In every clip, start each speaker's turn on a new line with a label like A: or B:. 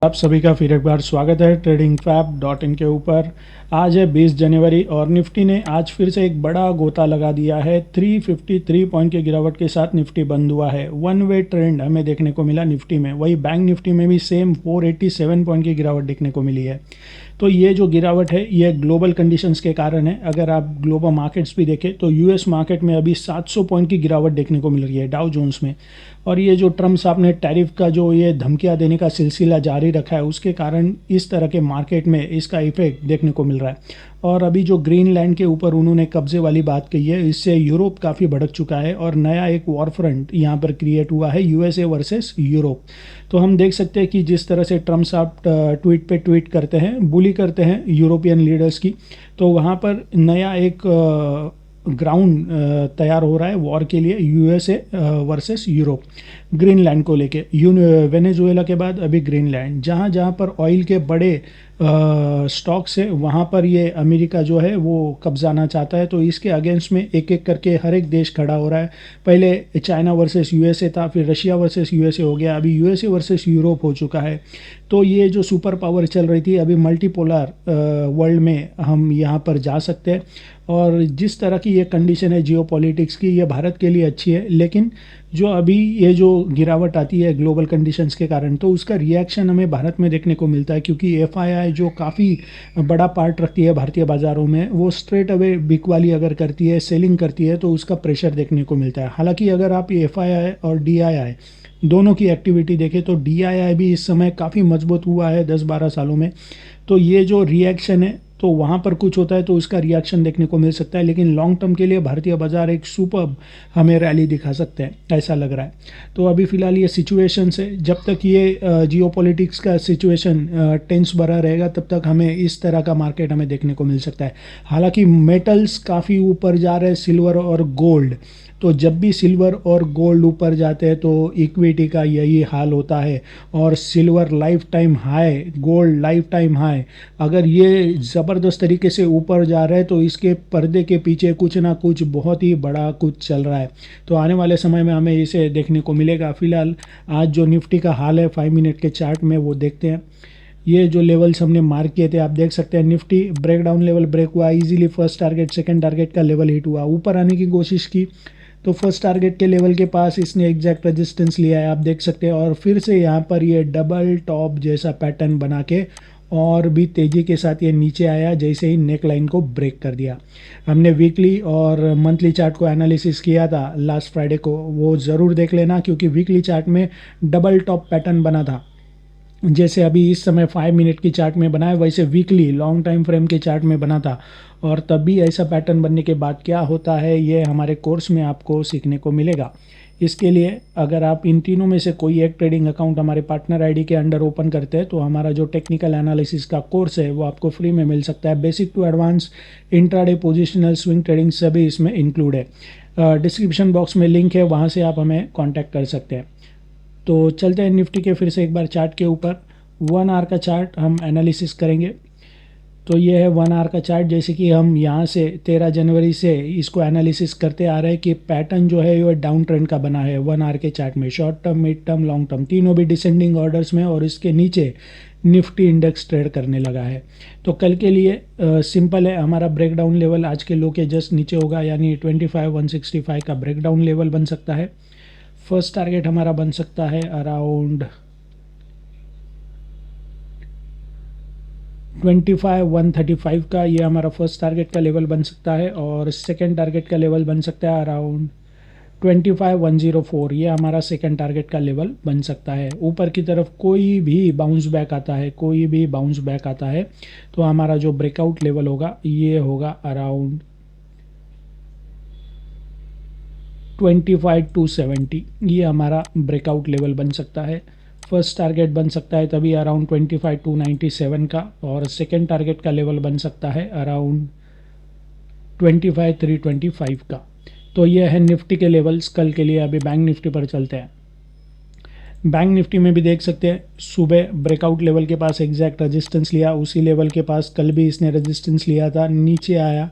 A: आप सभी का फिर एक बार स्वागत है ट्रेडिंग फैब डॉट इन के ऊपर। आज है 20 जनवरी और निफ्टी ने आज फिर से एक बड़ा गोता लगा दिया है। 353 पॉइंट के गिरावट के साथ निफ्टी बंद हुआ है। वन वे ट्रेंड हमें देखने को मिला निफ्टी में। वही बैंक निफ्टी में भी सेम 487 पॉइंट की गिरावट देखने को मिली है। तो ये जो गिरावट है ये ग्लोबल कंडीशंस के कारण है। अगर आप ग्लोबल मार्केट्स भी देखें तो यूएस मार्केट में अभी 700 पॉइंट की गिरावट देखने को मिल रही है डाउ जोन्स में। और ये जो ट्रम्प साहब ने टैरिफ का जो ये धमकियां देने का सिलसिला जारी रखा है उसके कारण इस तरह के मार्केट में इसका इफेक्ट देखने को मिल रहा है। और अभी जो ग्रीनलैंड के ऊपर उन्होंने कब्जे वाली बात कही है इससे यूरोप काफ़ी भड़क चुका है और नया एक वॉर फ्रंट यहाँ पर क्रिएट हुआ है यूएसए वर्सेस यूरोप। तो हम देख सकते हैं कि जिस तरह से ट्रम्प साहब ट्वीट पे ट्वीट करते हैं, बुली करते हैं यूरोपियन लीडर्स की, तो वहाँ पर नया एक ग्राउंड तैयार हो रहा है वॉर के लिए यूएसए वर्सेस यूरोप ग्रीनलैंड को लेके। वेनेजुएला के बाद अभी ग्रीनलैंड, जहाँ जहाँ पर ऑयल के बड़े स्टॉक्स है वहाँ पर ये अमेरिका जो है वो कब्जाना चाहता है। तो इसके अगेंस्ट में एक एक करके हर एक देश खड़ा हो रहा है। पहले चाइना वर्सेस यूएसए था, फिर रशिया वर्सेस यूएसए हो गया, अभी यूएसए वर्सेस यूरोप हो चुका है। तो ये जो सुपर पावर चल रही थी अभी मल्टीपोलर वर्ल्ड में हम यहाँ पर जा सकते हैं। और जिस तरह की ये कंडीशन है जियोपॉलिटिक्स की, ये भारत के लिए अच्छी है, लेकिन जो अभी ये जो गिरावट आती है ग्लोबल कंडीशंस के कारण तो उसका रिएक्शन हमें भारत में देखने को मिलता है। क्योंकि एफआईआई जो काफ़ी बड़ा पार्ट रखती है भारतीय बाज़ारों में, वो स्ट्रेट अवे बिकवाली अगर करती है, सेलिंग करती है, तो उसका प्रेशर देखने को मिलता है। हालांकि अगर आप एफआईआई और डीआईआई दोनों की एक्टिविटी देखें तो डीआईआई भी इस समय काफ़ी मजबूत हुआ है 10-12 सालों में। तो ये जो रिएक्शन है तो वहाँ पर कुछ होता है तो उसका रिएक्शन देखने को मिल सकता है, लेकिन लॉन्ग टर्म के लिए भारतीय बाजार एक सुपर हमें रैली दिखा सकते हैं ऐसा लग रहा है। तो अभी फ़िलहाल ये सिचुएशन से जब तक ये जियोपॉलिटिक्स का सिचुएशन टेंस भरा रहेगा तब तक हमें इस तरह का मार्केट हमें देखने को मिल सकता है। हालांकि मेटल्स काफ़ी ऊपर जा रहे हैं, सिल्वर और गोल्ड। तो जब भी सिल्वर और गोल्ड ऊपर जाते हैं तो इक्विटी का यही हाल होता है। और silver life time high, gold life time high, अगर ये ज़बरदस्त तरीके से ऊपर जा रहा है तो इसके पर्दे के पीछे कुछ ना कुछ बहुत ही बड़ा कुछ चल रहा है। तो आने वाले समय में हमें इसे देखने को मिलेगा। फिलहाल आज जो निफ्टी का हाल है 5 मिनट के चार्ट में वो देखते हैं। ये जो लेवल्स हमने मार्क किए थे आप देख सकते हैं, निफ्टी ब्रेकडाउन लेवल ब्रेक हुआ, easily first target second target का लेवल हिट हुआ, ऊपर आने की कोशिश की तो फर्स्ट टारगेट के लेवल के पास इसने एग्जैक्ट रेजिस्टेंस लिया है आप देख सकते हैं। और फिर से यहाँ पर ये डबल टॉप जैसा पैटर्न बना के और भी तेज़ी के साथ ये नीचे आया जैसे ही नेक लाइन को ब्रेक कर दिया। हमने वीकली और मंथली चार्ट को एनालिसिस किया था लास्ट फ्राइडे को, वो ज़रूर देख लेना, क्योंकि वीकली चार्ट में डबल टॉप पैटर्न बना था जैसे अभी इस समय 5 मिनट की चार्ट में बना है, वैसे वीकली लॉन्ग टाइम फ्रेम के चार्ट में बना था। और तब भी ऐसा पैटर्न बनने के बाद क्या होता है ये हमारे कोर्स में आपको सीखने को मिलेगा। इसके लिए अगर आप इन तीनों में से कोई एक ट्रेडिंग अकाउंट हमारे पार्टनर आईडी के अंडर ओपन करते हैं तो हमारा जो टेक्निकल एनालिसिस का कोर्स है वो आपको फ्री में मिल सकता है। Basic to advance, intraday, positional, swing trading सभी इसमें इंक्लूड है। डिस्क्रिप्शन बॉक्स में लिंक है, वहाँ से आप हमें कॉन्टैक्ट कर सकते हैं। तो चलते हैं निफ्टी के फिर से एक बार चार्ट के ऊपर। 1 आवर का चार्ट हम एनालिसिस करेंगे। तो ये है 1 आवर का चार्ट। जैसे कि हम यहाँ से 13 जनवरी से इसको एनालिसिस करते आ रहे हैं कि पैटर्न जो है वो डाउन ट्रेंड का बना है 1 आवर के चार्ट में। Short term, mid term, long term तीनों भी डिसेंडिंग ऑर्डर्स में, और इसके नीचे निफ्टी इंडेक्स ट्रेड करने लगा है। तो कल के लिए सिंपल है, हमारा ब्रेकडाउन लेवल आज के लो के जस्ट नीचे होगा, यानी 25,165 का ब्रेकडाउन लेवल बन सकता है। फर्स्ट टारगेट हमारा बन सकता है अराउंड 25,135 का, ये हमारा फर्स्ट टारगेट का लेवल बन सकता है। और सेकंड टारगेट का लेवल बन सकता है अराउंड 25,104, ये हमारा सेकंड टारगेट का लेवल बन सकता है। ऊपर की तरफ कोई भी बाउंस बैक आता है, कोई भी बाउंस बैक आता है तो हमारा जो ब्रेकआउट लेवल होगा ये होगा अराउंड 25,270, ये हमारा ब्रेकआउट लेवल बन सकता है। फर्स्ट टारगेट बन सकता है तभी अराउंड 25,297 का, और सेकंड टारगेट का लेवल बन सकता है अराउंड 25,325 का। तो ये है निफ्टी के लेवल्स कल के लिए। अभी बैंक निफ्टी पर चलते हैं। बैंक निफ्टी में भी देख सकते हैं सुबह ब्रेकआउट लेवल के पास एग्जैक्ट रेजिस्टेंस लिया, उसी लेवल के पास कल भी इसने रेजिस्टेंस लिया था, नीचे आया,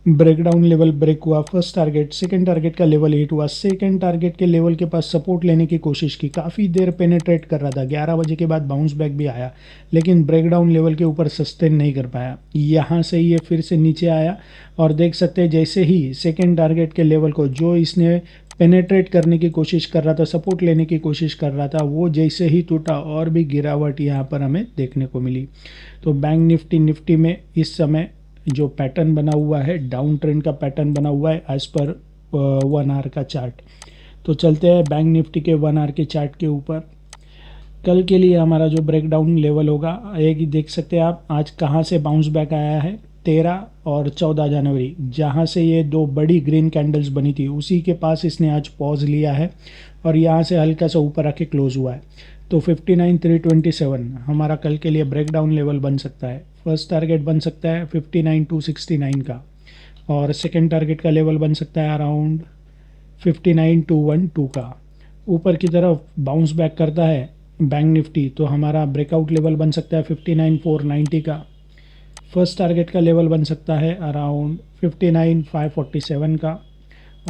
A: ब्रेकडाउन लेवल ब्रेक हुआ, फर्स्ट टारगेट सेकंड टारगेट का लेवल हिट हुआ, सेकंड टारगेट के लेवल के पास सपोर्ट लेने की कोशिश की, काफ़ी देर पेनेट्रेट कर रहा था, 11 बजे के बाद बाउंस बैक भी आया, लेकिन ब्रेकडाउन लेवल के ऊपर सस्टेन नहीं कर पाया। यहाँ से ये फिर से नीचे आया और देख सकते हैं जैसे ही सेकेंड टारगेट के लेवल को जो इसने पेनेट्रेट करने की कोशिश कर रहा था, सपोर्ट लेने की कोशिश कर रहा था, वो जैसे ही टूटा और भी गिरावट यहाँ पर हमें देखने को मिली। तो बैंक निफ्टी में इस समय जो पैटर्न बना हुआ है, डाउन ट्रेंड का पैटर्न बना हुआ है एज पर 1 आवर का चार्ट। तो चलते हैं बैंक निफ्टी के 1 आवर के चार्ट के ऊपर। कल के लिए हमारा जो ब्रेकडाउन लेवल होगा, एक देख सकते हैं आप आज कहाँ से बाउंस बैक आया है, 13 और 14 जनवरी, जहाँ से ये दो बड़ी ग्रीन कैंडल्स बनी थी उसी के पास इसने आज पॉज लिया है और यहाँ से हल्का सा ऊपर आके क्लोज हुआ है। तो 59,327 हमारा कल के लिए ब्रेकडाउन लेवल बन सकता है। फर्स्ट टारगेट बन सकता है 59,269 का और सेकेंड टारगेट का लेवल बन सकता है अराउंड 59,212 का। ऊपर की तरफ बाउंस बैक करता है बैंक निफ्टी तो हमारा ब्रेकआउट लेवल बन सकता है 59,490 का। फर्स्ट टारगेट का लेवल बन सकता है अराउंड 59,547 का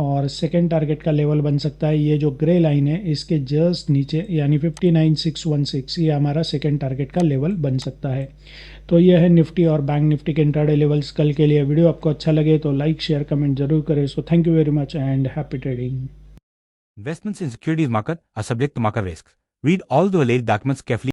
A: और सेकेंड टारगेट का लेवल बन सकता है ये जो ग्रे लाइन है इसके जस्ट नीचे, यानी 59,616, ये हमारा सेकेंड टारगेट का लेवल बन सकता है। तो यह है निफ्टी और बैंक निफ्टी के इंट्राडे लेवल्स कल के लिए। वीडियो आपको अच्छा लगे तो लाइक शेयर कमेंट जरूर करें। So thank you very much and happy trading.
B: Investments in securities market are subject to market risks. Read all the related documents carefully.